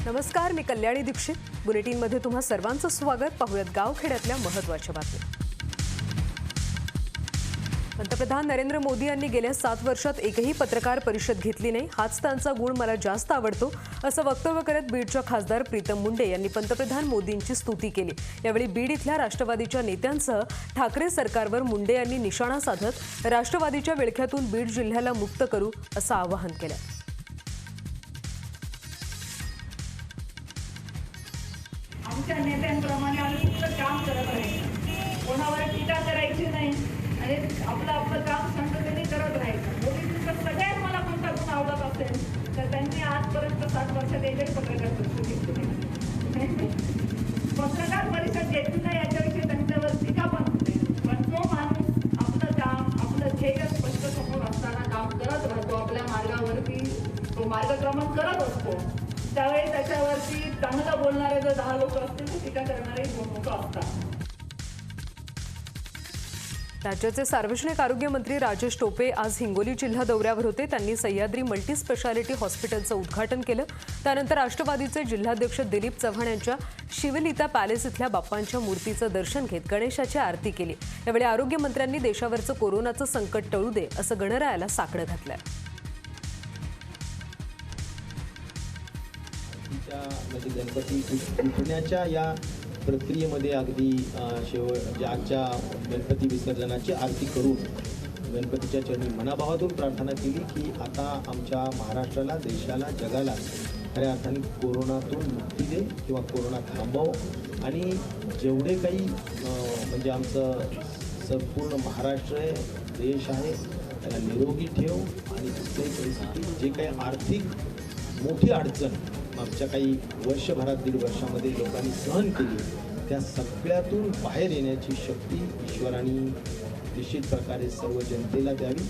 नमस्कार, मी कल्याणी दीक्षित. बुलेटिनमध्ये तुम्हा सर्वांचं स्वागत. पाहूयात गावखेड्यातल्या महत्त्वाच्या बातम्या. पंतप्रधान नरेंद्र मोदी यांनी गेल्या 7 वर्षात एकही पत्रकार परिषद घेतली नाही. हाच त्यांचा गुण मला जास्त आवडतो, असं वक्तव्य करत बीडच्या खासदार प्रीतम मुंडे यांनी पंतप्रधान मोदींची स्तुती केली. यावेळी बीड इथल्या राष्ट्रवादीच्या नेत्यांसह ठाकरे सरकारवर मुंडे यांनी निशाणा साधत राष्ट्रवादीच्या विळख्यातून बीड जिल्ह्याला मुक्त करू असं आवाहन केलं. आमच्या नेत्यांप्रमाणे आम्ही काम करत राहायचं, कोणावर टीका करायची नाही आणि आपलं काम शांततेने करत राहायचं. मोदींचं सगळ्यात मला कोणता गुण आवडत असेल तर त्यांनी आजपर्यंत 7 वर्षात एकही पत्रकार परिषद घेतली नाही. पत्रकार परिषद घेतली नाही याच्याविषयी त्यांच्यावर टीका पण होते, पण तो माणूस आपलं काम, आपलं ध्येय स्पष्ट समोर असताना काम करत राहतो. आपल्या मार्गावरती तो मार्गक्रमण करत असतो. त्यावेळी त्याच्यावरती चांगलं बोलणारे जर 10 लोक असतील तर टीका करणारे 2 लोक असतात. राज्याचे सार्वजनिक आरोग्य मंत्री राजेश टोपे आज हिंगोली जिल्हा दौऱ्यावर होते. त्यांनी सह्याद्री मल्टी स्पेशालिटी हॉस्पिटलचं उद्घाटन केलं. त्यानंतर राष्ट्रवादीचे जिल्हाध्यक्ष दिलीप चव्हाण यांच्या शिवलिता पॅलेस इथल्या बाप्पांच्या मूर्तीचं दर्शन घेत गणेशाची आरती केली. यावेळी आरोग्यमंत्र्यांनी देशावरचं कोरोनाचं संकट टळू दे असं गणरायाला साकडं घातलंय. गणपती उठण्याच्या या प्रक्रियेमध्ये अगदी आजच्या गणपती विसर्जनाची आरती करून गणपतीच्या चरणी मनाभावातून प्रार्थना केली की आता आमच्या महाराष्ट्राला, देशाला, जगाला खऱ्या अर्थाने कोरोनातून मुक्ती दे किंवा कोरोना थांबव आणि जेवढे काही म्हणजे आमचं संपूर्ण महाराष्ट्र आहे, देश आहे, त्याला निरोगी ठेव आणि कुठल्याही परिस्थिती जे काही आर्थिक मोठी अडचण मागच्या काही वर्षभरात 1.5 वर्षामध्ये लोकांनी सहन केली त्या सगळ्यातून बाहेर येण्याची शक्ती ईश्वराने निश्चित प्रकारे सर्व जनतेला द्यावी.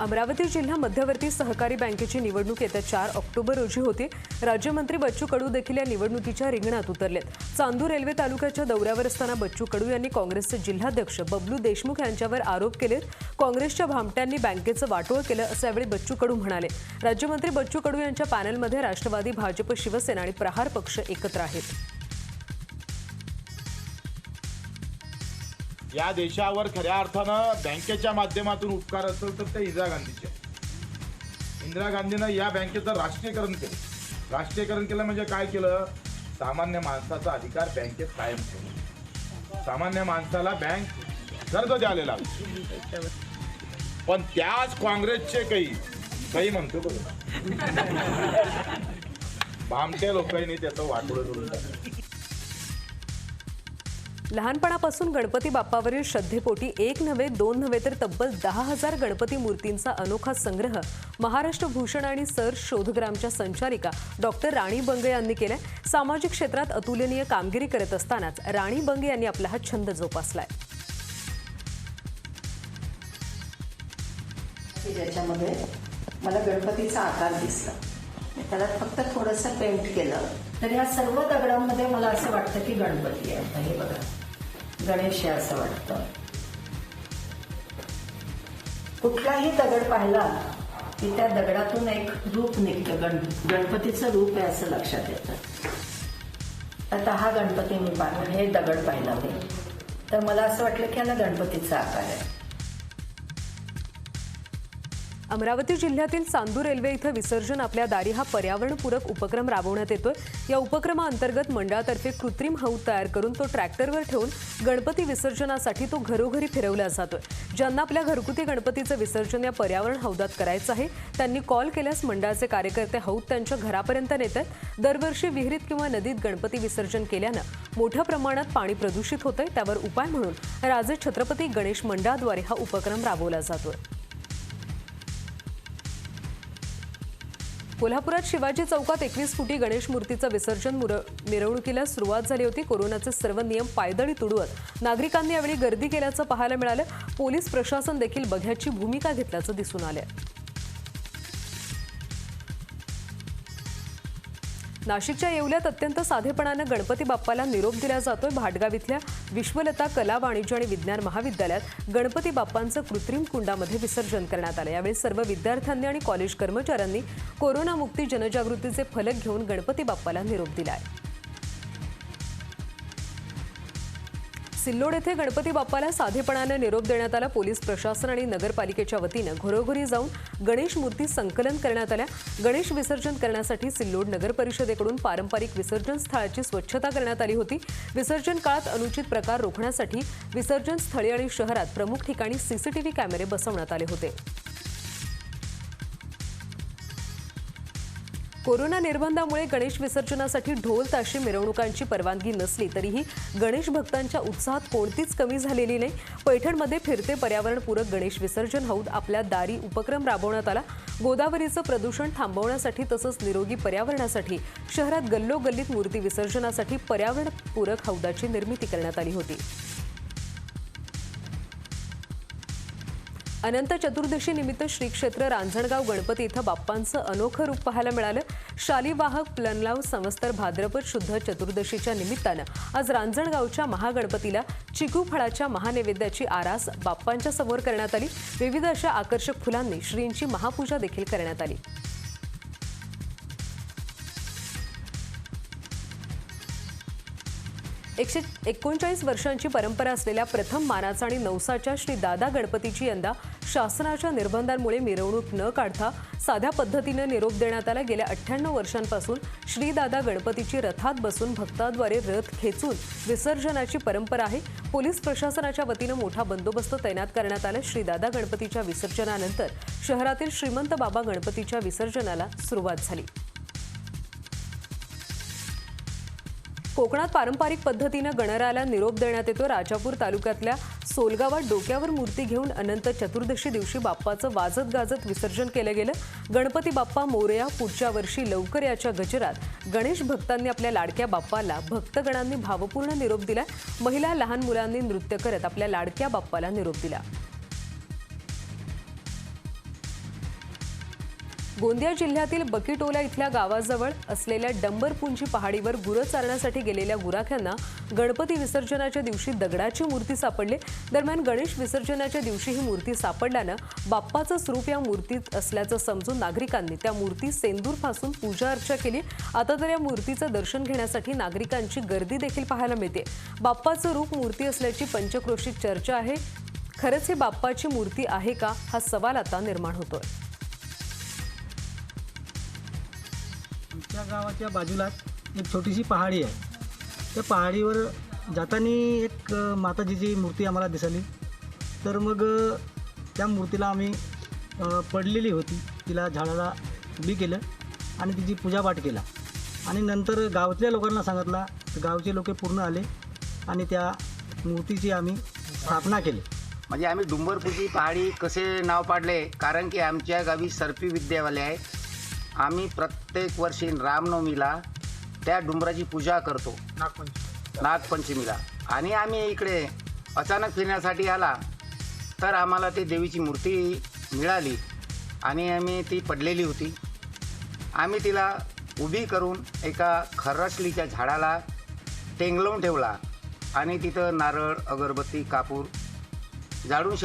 अमरावती जिल्हा मध्यवर्ती सहकारी बँकेची निवडणूक येत्या 4 ऑक्टोबर रोजी होती. राज्यमंत्री बच्चू कडू देखील या निवडणुकीच्या रिंगणात उतरलेत. चांदूर रेल्वे तालुक्याच्या दौऱ्यावर असताना बच्चू कडू यांनी काँग्रेसचे जिल्हाध्यक्ष बबलू देशमुख यांच्यावर आरोप केलेत. काँग्रेसच्या भामट्यांनी बँकेचं वाटोळ केलं असं यावेळी बच्चू कडू म्हणाले. राज्यमंत्री बच्चू कडू यांच्या पॅनलमध्ये राष्ट्रवादी, भाजप, शिवसेना आणि प्रहार पक्ष एकत्र आहेत. या देशावर खऱ्या अर्थानं बँकेच्या माध्यमातून उपकार असेल तर ते इंदिरा गांधीचे. इंदिरा गांधीनं या बँकेचं राष्ट्रीयकरण केलं. राष्ट्रीयकरण केलं म्हणजे काय केलं? सामान्य माणसाचा अधिकार बँकेत कायम ठेवला. सामान्य माणसाला बँक कर्ज द्यायला लागली. पण त्याच काँग्रेसचे काही म्हणतो बघ भामट्या लोकांनी त्याचं वाटोळं करून टाकलं. लहानपणापासून गणपती बाप्पावरील श्रद्धेपोटी 1 नव्हे 2 नव्हे तर तब्बल 10,000 गणपती मूर्तींचा अनोखा संग्रह महाराष्ट्र भूषण आणि सर शोधग्रामच्या संचालिका डॉक्टर राणी बंगे यांनी केलाय. सामाजिक क्षेत्रात अतुलनीय कामगिरी करत असतानाच राणी बंगे यांनी आपला हा छंद जोपासलाय. ज्याच्यामध्ये मला गणपतीचा आकार दिसला, त्याला फक्त थोडंसं पेंट केलं तर या सर्व दगडांमध्ये मला असं वाटतं की गणपती आहे. हे बघा, गणेश आहे असं वाटतं. कुठलाही दगड पाहिला की त्या दगडातून एक रूप निघतं, गणपतीचं रूप आहे असं लक्षात येतं. आता हा गणपती मी पाहिला, हे दगड पाहिला मी, तर मला असं वाटलं की याला गणपतीचा आकार आहे. अमरावती जिल्ह्यातील चांदूर रेल्वे इथं विसर्जन आपल्या दारी हा पर्यावरणपूरक उपक्रम राबवण्यात येतोय. या उपक्रमाअंतर्गत मंडळातर्फे कृत्रिम हौद तयार करून तो ट्रॅक्टरवर ठेवून गणपती विसर्जनासाठी तो घरोघरी फिरवला जातोय. ज्यांना आपल्या घरगुती गणपतीचं विसर्जन या पर्यावरण हौदात करायचं आहे त्यांनी कॉल केल्यास मंडळाचे कार्यकर्ते हौद त्यांच्या घरापर्यंत नेतात. दरवर्षी विहिरीत किंवा नदीत गणपती विसर्जन केल्यानं मोठ्या प्रमाणात पाणी प्रदूषित होतंय. त्यावर उपाय म्हणून राजे छत्रपती गणेश मंडळाद्वारे हा उपक्रम राबवला जातोय. कोल्हापुरात शिवाजी चौकात 21 फुटी गणेश मूर्तीचं विसर्जन मिरवणुकीला सुरुवात झाली होती. कोरोनाचे सर्व नियम पायदळी तुडवत नागरिकांनी यावेळी गर्दी केल्याचं पाहायला मिळालं. पोलीस प्रशासन देखील बघ्याची भूमिका घेतल्याचं दिसून आलं. नाशिकच्या येवल्यात अत्यंत साधेपणानं गणपती बाप्पाला निरोप दिला जातोय. भाटगाव इथल्या विश्वलता कला, वाणिज्य आणि विज्ञान महाविद्यालयात गणपती बाप्पांचं कृत्रिम कुंडामध्ये विसर्जन करण्यात आलं. यावेळी सर्व विद्यार्थ्यांनी आणि कॉलेज कर्मचाऱ्यांनी कोरोनामुक्ती जनजागृतीचे फलक घेऊन गणपती बाप्पाला निरोप दिलाय. सिल्लोड येथे गणपती बाप्पाला साधेपणानं निरोप देण्यात आला. पोलीस प्रशासन आणि नगरपालिकेच्या वतीनं घरोघरी जाऊन गणेश मूर्ती संकलन करण्यात आल्या. गणेश विसर्जन करण्यासाठी सिल्लोड नगर परिषदेकडून पारंपरिक विसर्जन स्थळाची स्वच्छता करण्यात आली होती. विसर्जन काळात अनुचित प्रकार रोखण्यासाठी विसर्जन स्थळी आणि शहरात प्रमुख ठिकाणी सीसीटीव्ही कॅमेरे बसवण्यात आले होते. कोरोना निर्बंधामुळे गणेश विसर्जनासाठी ढोल ताशे मिरवणुकांची परवानगी नसली तरीही गणेश भक्तांच्या उत्साहात कोणतीच कमी झालेली नाही. पैठणमध्ये फिरते पर्यावरणपूरक गणेश विसर्जन हौद आपल्या दारी उपक्रम राबवण्यात आला. गोदावरीचं प्रदूषण थांबवण्यासाठी तसंच निरोगी पर्यावरणासाठी शहरात गल्लोगल्लीत मूर्ती विसर्जनासाठी पर्यावरणपूरक हौदाची निर्मिती करण्यात आली होती. अनंत चतुर्दशी निमित्त श्री क्षेत्र रांजणगाव गणपती इथं बाप्पांचं अनोखं रूप पाहायला मिळालं. शालिवाहक प्लनलाव संवत्सर भाद्रपद शुद्ध चतुर्दशीच्या निमित्तानं आज रांजणगावच्या महागणपतीला चिकू फळाच्या महानैवेद्याची आरास बाप्पांच्या समोर करण्यात आली. विविध अशा आकर्षक फुलांनी श्रींची महापूजा देखील करण्यात आली. एकशे 39 वर्षांची परंपरा असलेल्या प्रथम मानाचा आणि नवसाच्या श्री दादा गणपतीची यंदा शासनाच्या निर्बंधांमुळे मिरवणूक न काढता साध्या पद्धतीनं निरोप देण्यात आला. गेल्या 98 वर्षांपासून श्री दादा गणपतीची रथात बसून भक्तांद्वारे रथ खेचून विसर्जनाची परंपरा आहे. पोलीस प्रशासनाच्या वतीनं मोठा बंदोबस्त तैनात करण्यात आला. श्री दादा गणपतीच्या विसर्जनानंतर शहरातील श्रीमंत बाबा गणपतीच्या विसर्जनाला सुरुवात झाली. कोकणात पारंपरिक पद्धतीनं गणरायाला निरोप देण्यात येतो. राजापूर तालुक्यातल्या सोलगावात डोक्यावर मूर्ती घेऊन अनंत चतुर्दशी दिवशी बाप्पाचं वाजत गाजत विसर्जन केलं गेलं. गणपती बाप्पा मोरया, पुढच्या वर्षी लवकर याच्या गजरात गणेश भक्तांनी आपल्या लाडक्या बाप्पाला भक्तगणांनी भावपूर्ण निरोप दिला. महिला, लहान मुलांनी नृत्य करत आपल्या लाडक्या बाप्पाला निरोप दिला. गोंदिया जिल्ह्यातील बकीटोला इथल्या गावाजवळ असलेल्या डंबरपुंजी पहाडीवर गुरं चारण्यासाठी गेलेल्या गुराख्यांना गणपती विसर्जनाच्या दिवशी दगडाची मूर्ती सापडली. दरम्यान गणेश विसर्जनाच्या दिवशी ही मूर्ती सापडल्यानं बाप्पाचं स्वरूप या मूर्तीत असल्याचं समजून नागरिकांनी त्या मूर्ती सेंदूर फासून पूजा अर्चा केली. आता तर या मूर्तीचं दर्शन घेण्यासाठी नागरिकांची गर्दी देखील पाहायला मिळते. बाप्पाचं रूप मूर्ती असल्याची पंचक्रोशीत चर्चा आहे. खरंच ही बाप्पाची मूर्ती आहे का, हा सवाल आता निर्माण होतोय. आमच्या गावाच्या बाजूलाच एक छोटीशी पहाडी आहे. त्या पहाडीवर जाताना एक माताजीची मूर्ती आम्हाला दिसली. तर मग त्या मूर्तीला आम्ही पडलेली होती, तिला झाडाला उभी केलं आणि तिची पूजापाठ केला. आणि नंतर गावातल्या लोकांना सांगितला, गावचे लोक पूर्ण आले आणि त्या मूर्तीची आम्ही स्थापना केली. म्हणजे आम्ही डुंबरपुंजी पहाडी कसे नाव पाडले, कारण की आमच्या गावी सर्पी विद्यावाले आहे. आम्ही प्रत्येक वर्षी रामनवमीला त्या डुंबराची पूजा करतो, नागपंचमीला. आणि आम्ही इकडे अचानक फिरण्यासाठी आला तर आम्हाला ती देवीची मूर्ती मिळाली आणि आम्ही ती पडलेली होती. आम्ही तिला उभी करून एका खरसलीच्या झाडाला टेंगलवून ठेवला आणि तिथं नारळ, अगरबत्ती, कापूर जाळून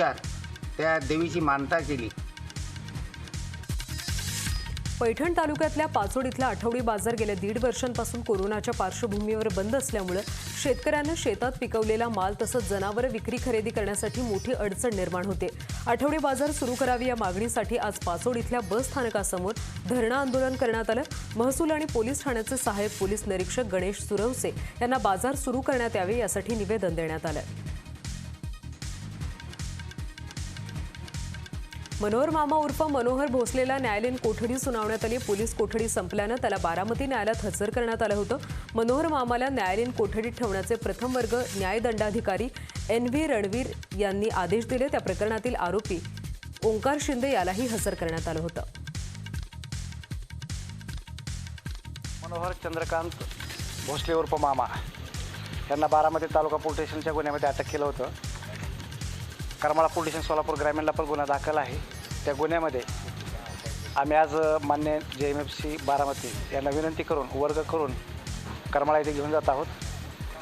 त्या देवीची मानता केली. पैठण तालुक्यातल्या पाचोड इथला आठवडी बाजार गेल्या 1.5 वर्षांपासून कोरोनाच्या पार्श्वभूमीवर बंद असल्यामुळे शेतकऱ्यांना शेतात पिकवलेला माल तसंच जनावरं विक्री खरेदी करण्यासाठी मोठी अडचण निर्माण होते. आठवडी बाजार सुरू करावी या मागणीसाठी आज पाचोड इथल्या बस स्थानकासमोर धरणं आंदोलन करण्यात आलं. महसूल आणि पोलीस ठाण्याचे सहाय्यक पोलीस निरीक्षक गणेश सुरवसे यांना बाजार सुरू करण्यात यावे यासाठी निवेदन देण्यात आलं. मनोहर मामा उर्फ मनोहर भोसलेला न्यायालयीन कोठडी सुनावण्यात आली. पोलीस कोठडी संपल्यानं त्याला बारामती न्यायालयात हजर करण्यात आलं होतं. मनोहर मामाला न्यायालयीन कोठडीत ठेवण्याचे प्रथम वर्ग न्यायदंडाधिकारी NV रणवीर यांनी आदेश दिले. त्या प्रकरणातील आरोपी ओंकार शिंदे यालाही हजर करण्यात आलं होतं. मनोहर चंद्रकांत भोसले उर्फ मामा यांना बारामती तालुका पोलीस स्टेशनच्या गुन्ह्यामध्ये अटक केलं होतं. करमाळा पोलीस स्टेशन सोलापूर ग्रामीणला पण गुन्हा दाखल आहे. त्या गुन्ह्यामध्ये आम्ही आज मान्य JMFC बारामती यांना विनंती करून वर्ग करून करमाळा येथे घेऊन जात आहोत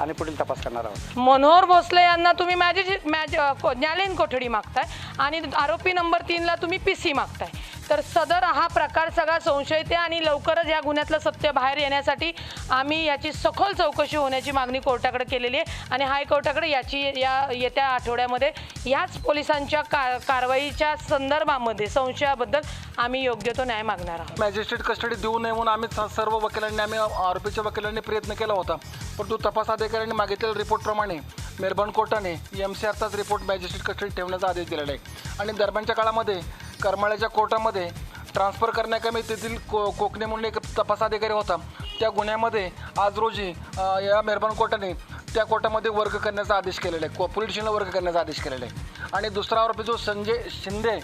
आणि पुढील तपास करणार आहोत. मनोहर भोसले यांना तुम्ही न्यायालयीन कोठडी मागताय आणि आरोपी नंबर 3ला तुम्ही PC मागताय. तर सदर हा प्रकार सगळा संशयित आहे आणि लवकरच या गुन्ह्यातलं सत्य बाहेर येण्यासाठी आम्ही याची सखोल चौकशी होण्याची मागणी कोर्टाकडे केलेली आहे आणि हायकोर्टाकडे याची येत्या आठवड्यामध्ये याच पोलिसांच्या कारवाईच्या संदर्भामध्ये संशयाबद्दल आम्ही योग्य तो न्याय मागणार आहोत. मॅजिस्ट्रेट कस्टडी देऊ नये म्हणून आम्ही सर्व वकिलांनी आरोपीच्या वकिलांनी प्रयत्न केला होता, परंतु तपास अधिकाऱ्यांनी मागितलेल्या रिपोर्टप्रमाणे मेलबर्न कोर्टाने MCRचाच रिपोर्ट मॅजिस्ट्रेट कस्टडी ठेवण्याचा आदेश दिलेला आहे आणि दरम्यानच्या काळामध्ये करमाळ्याच्या कोर्टामध्ये ट्रान्सफर करण्याकमी तेथील कोकणे म्हणून एक तपास अधिकारी होता. त्या गुन्ह्यामध्ये आज रोजी या मेलबर्न कोर्टाने त्या कोर्टामध्ये वर्ग करण्याचा आदेश केलेला आहे, पोलीस स्टेशनला वर्ग करण्याचा आदेश केलेला आहे आणि दुसरा आरोपी जो संजय शिंदे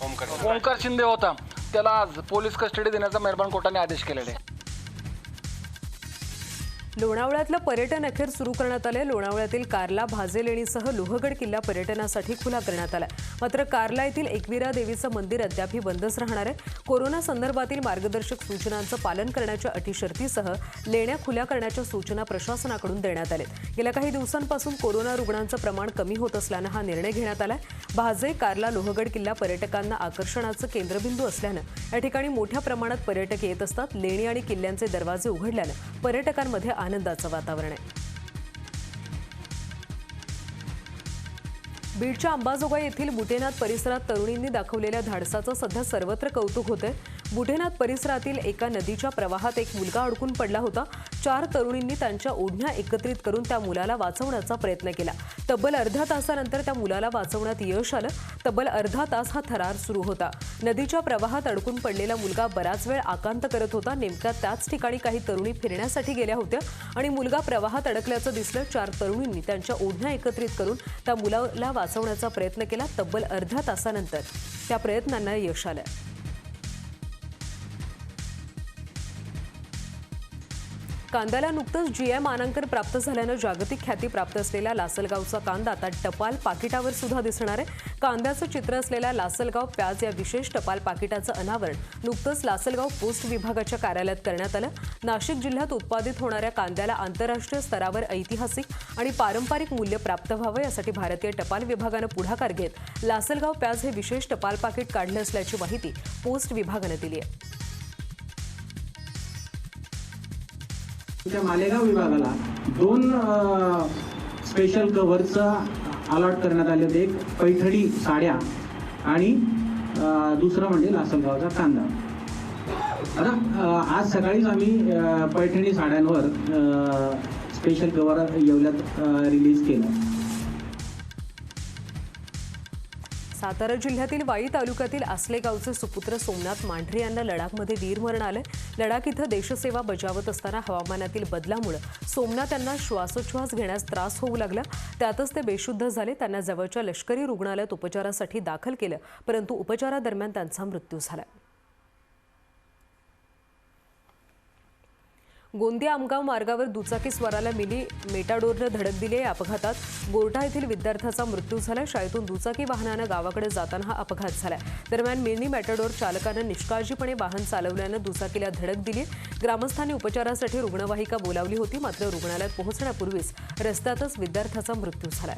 ओंकार शिंदे होता त्याला आज पोलीस कस्टडी देण्याचा मेलबर्न कोर्टाने आदेश केलेला आहे. लोणावळ्यातलं पर्यटन अखेर सुरू करण्यात आले. लोणावळ्यातील कार्ला भाजे लेणीसह लोहगड किल्ला पर्यटनासाठी खुला करण्यात आला. मात्र कार्ला येथील एकविरा देवीचं मंदिर अद्यापही बंदच राहणार आहे. कोरोना संदर्भातील मार्गदर्शक सूचनांचं पालन करण्याच्या अटी शर्तीसह लेण्या खुल्या करण्याच्या सूचना प्रशासनाकडून देण्यात आल्या. गेल्या काही दिवसांपासून कोरोना रुग्णांचं प्रमाण कमी होत असल्यानं हा निर्णय घेण्यात आलाय. भाजे कार्ला लोहगड किल्ला पर्यटकांना आकर्षणाचं केंद्रबिंदू असल्यानं या ठिकाणी मोठ्या प्रमाणात पर्यटक येत असतात. लेणी आणि किल्ल्यांचे दरवाजे उघडल्यानं पर्यटकांमध्ये आनंदाचं वातावरण आहे. बीडच्या अंबाजोगाई येथील बुटेनाथ परिसरात तरुणींनी दाखवलेल्या धाडसाचं सध्या सर्वत्र कौतुक होतंय. बुटेनाथ परिसरातील एका नदीच्या प्रवाहात एक मुलगा अडकून पडला होता. 4 तरुणींनी त्यांच्या ओढण्या एकत्रित करून त्या मुलाला वाचवण्याचा प्रयत्न केला. तब्बल अर्ध्या तासानंतर त्या मुलाला वाचवण्यात यश आलं. तब्बल अर्धा तास हा थरार सुरू होता. नदीच्या प्रवाहात अडकून पडलेला मुलगा बराच वेळ आकांत करत होता. नेमक्या त्याच ठिकाणी काही तरुणी फिरण्यासाठी गेल्या होत्या आणि मुलगा प्रवाहात अडकल्याचं दिसलं. 4 तरुणींनी त्यांच्या ओढण्या एकत्रित करून त्या मुलाला वाचवण्याचा प्रयत्न केला. तब्बल अर्ध्या तासानंतर त्या प्रयत्नांना यश आलं. कांद्याला नुकतंच GI मानांकन प्राप्त झाल्यानं जागतिक ख्याती प्राप्त असलेला लासलगावचा कांदा आता टपाल पाकिटावर सुद्धा दिसणार आहे. कांद्याचं चित्र असलेल्या लासलगाव प्याज या विशेष टपाल पाकिटाचं अनावरण नुकतंच लासलगाव पोस्ट विभागाच्या कार्यालयात करण्यात आलं. नाशिक जिल्ह्यात उत्पादित होणाऱ्या कांद्याला आंतरराष्ट्रीय स्तरावर ऐतिहासिक आणि पारंपरिक मूल्य प्राप्त व्हावं यासाठी भारतीय टपाल विभागानं पुढाकार घेत लासलगाव प्याज हे विशेष टपाल पाकिट काढलं असल्याची माहिती पोस्ट विभागानं दिली आहे. त्या मालेगाव विभागाला 2 स्पेशल कव्हरचं अलॉट करण्यात आले होते. एक पैठणी साड्या आणि दुसरं म्हणजे लासलगावचा कांदा. आता आज सकाळीच आम्ही पैठणी साड्यांवर स्पेशल कव्हर येवल्यात रिलीज केलं. सातारा जिल्ह्यातील वाई तालुक्यातील आसले गावचे सुपुत्र सोमनाथ मांढरे यांना लडाखमध्ये वीरमरण आलंय. लडाख इथं देशसेवा बजावत असताना हवामानातील बदलामुळे सोमनाथ यांना श्वासोच्छ्वास घेण्यास त्रास होऊ लागला. त्यातच ते बेशुद्ध झाले. त्यांना जवळच्या लष्करी रुग्णालयात उपचारासाठी दाखल केलं, परंतु उपचारादरम्यान त्यांचा मृत्यू झाला. गोंदिया आमगाव मार्गावर दुचाकी स्वाराला मिनी मेटाडोरनं धडक दिली. या अपघातात गोरठा येथील विद्यार्थ्याचा मृत्यू झाला. शाळेतून दुचाकी वाहनानं गावाकडे जाताना हा अपघात झाला. दरम्यान मिनी मेटाडोर चालकानं निष्काळजीपणे वाहन चालवल्यानं दुचाकीला धडक दिली. ग्रामस्थांनी उपचारासाठी रुग्णवाहिका बोलावली होती, मात्र रुग्णालयात पोहोचण्यापूर्वीच रस्त्यातच विद्यार्थ्याचा मृत्यू झाला.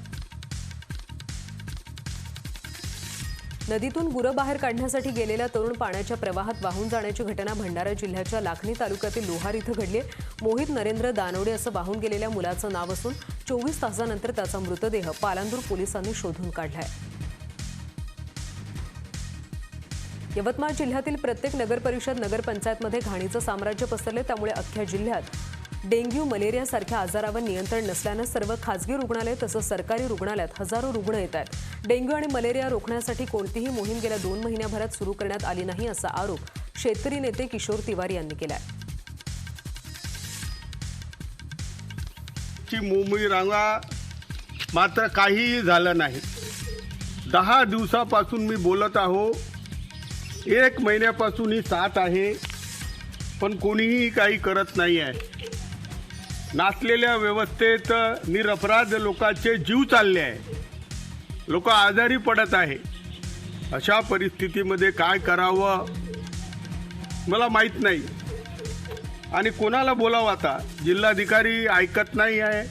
नदीतून गुरं बाहेर काढण्यासाठी गेलेला तरुण पाण्याच्या प्रवाहात वाहून जाण्याची घटना भंडारा जिल्ह्याच्या लाखनी तालुक्यातील लोहार इथं घडली आहे. मोहित नरेंद्र दानवडे असं वाहून गेलेल्या मुलाचं नाव असून 24 तासानंतर त्याचा मृतदेह पालांदूर पोलिसांनी शोधून काढलाय. यवतमाळ जिल्ह्यातील प्रत्येक नगरपरिषद नगरपंचायतमध्ये घाणीचं साम्राज्य पसरले. त्यामुळे अख्ख्या जिल्ह्यात डेंग्यू मलेरिया सारख्या आजारावर नियंत्रण नसल्यानं सर्व खासगी रुग्णालय तसंच सरकारी रुग्णालयात हजारो रुग्ण येत आहेत. डेंग्यू आणि मलेरिया रोखण्यासाठी कोणतीही मोहीम गेल्या 2 महिन्याभरात सुरू करण्यात आली नाही असा आरोप शेतकरी नेते किशोर तिवारी यांनी केलाय. मुंबई रांगा मात्र काहीही झालं नाही. 10 दिवसापासून मी बोलत आहो. 1 महिन्यापासून ही साथ आहे, पण कोणीही काही करत नाही आहे. नाचलेल्या व्यवस्थेत निरपराध लोकांचे जीव चालले आहे. लोक आजारी पडत आहे. अशा परिस्थितीमध्ये काय करावं मला माहीत नाही. आणि कोणाला बोलावं आता? जिल्हाधिकारी ऐकत नाही आहे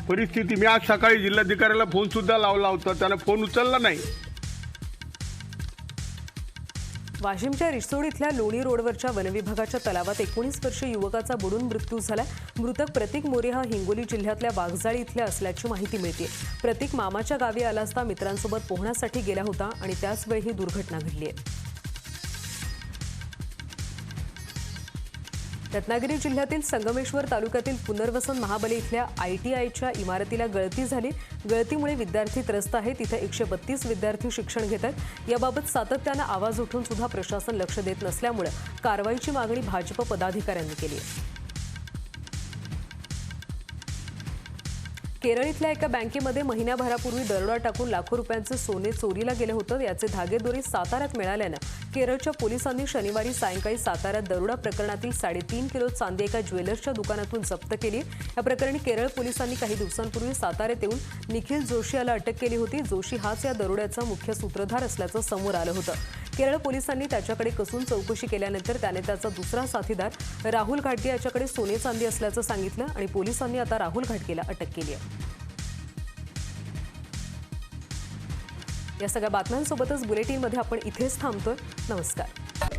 परिस्थिती. मी आज सकाळी जिल्हाधिकाऱ्याला फोनसुद्धा लावला होता, त्यानं फोन उचलला नाही. वाशिमच्या रिसोड इथल्या लोणी रोडवरच्या वनविभागाच्या तलावात 19 वर्षीय युवकाचा बुडून मृत्यू झाला. मृतक प्रतीक मोरे हा हिंगोली जिल्ह्यातल्या वाघजाळी इथल्या असल्याची माहिती मिळते. प्रतीक मामाच्या गावी आला असता मित्रांसोबत पोहण्यासाठी गेला होता आणि त्याचवेळी ही दुर्घटना घडली आहे. रत्नागिरी जिल्ह्यातील संगमेश्वर तालुक्यातील पुनर्वसन महाबली इथल्या ITIच्या इमारतीला गळती झाली. गळतीमुळे विद्यार्थी त्रस्त आहेत. इथे 132 विद्यार्थी शिक्षण घेत आहेत. याबाबत सातत्यानं आवाज उठून सुद्धा प्रशासन लक्ष देत नसल्यामुळे कारवाईची मागणी भाजप पदाधिकाऱ्यांनी केली आहे. केरळ इथल्या एका बँकेमध्ये महिन्याभरापूर्वी दरोडा टाकून लाखो रुपयांचे सोने चोरीला गेले होतं. याचे धागेदोरे साताऱ्यात मिळाल्यानं केरळच्या पोलिसांनी शनिवारी सायंकाळी साताऱ्यात दरोडा प्रकरणातील 3.5 किलो चांदी एका ज्वेलर्सच्या दुकानातून जप्त केली. या प्रकरणी केरळ पोलिसांनी काही दिवसांपूर्वी साताऱ्यात येऊन निखिल जोशी याला अटक केली होती. जोशी हाच या दरोड्याचा मुख्य सूत्रधार असल्याचं समोर आलं होतं. केरळ पोलिसांनी त्याच्याकडे कसून चौकशी केल्यानंतर त्याने त्याचा दुसरा साथीदार राहुल घाटगे याच्याकडे सोने चांदी असल्याचं सांगितलं आणि पोलिसांनी आता राहुल घाटगेला अटक केली आहे. या सगळ्या बातम्यांसोबतच बुलेटिनमध्ये आपण इथेच थांबतोय. नमस्कार.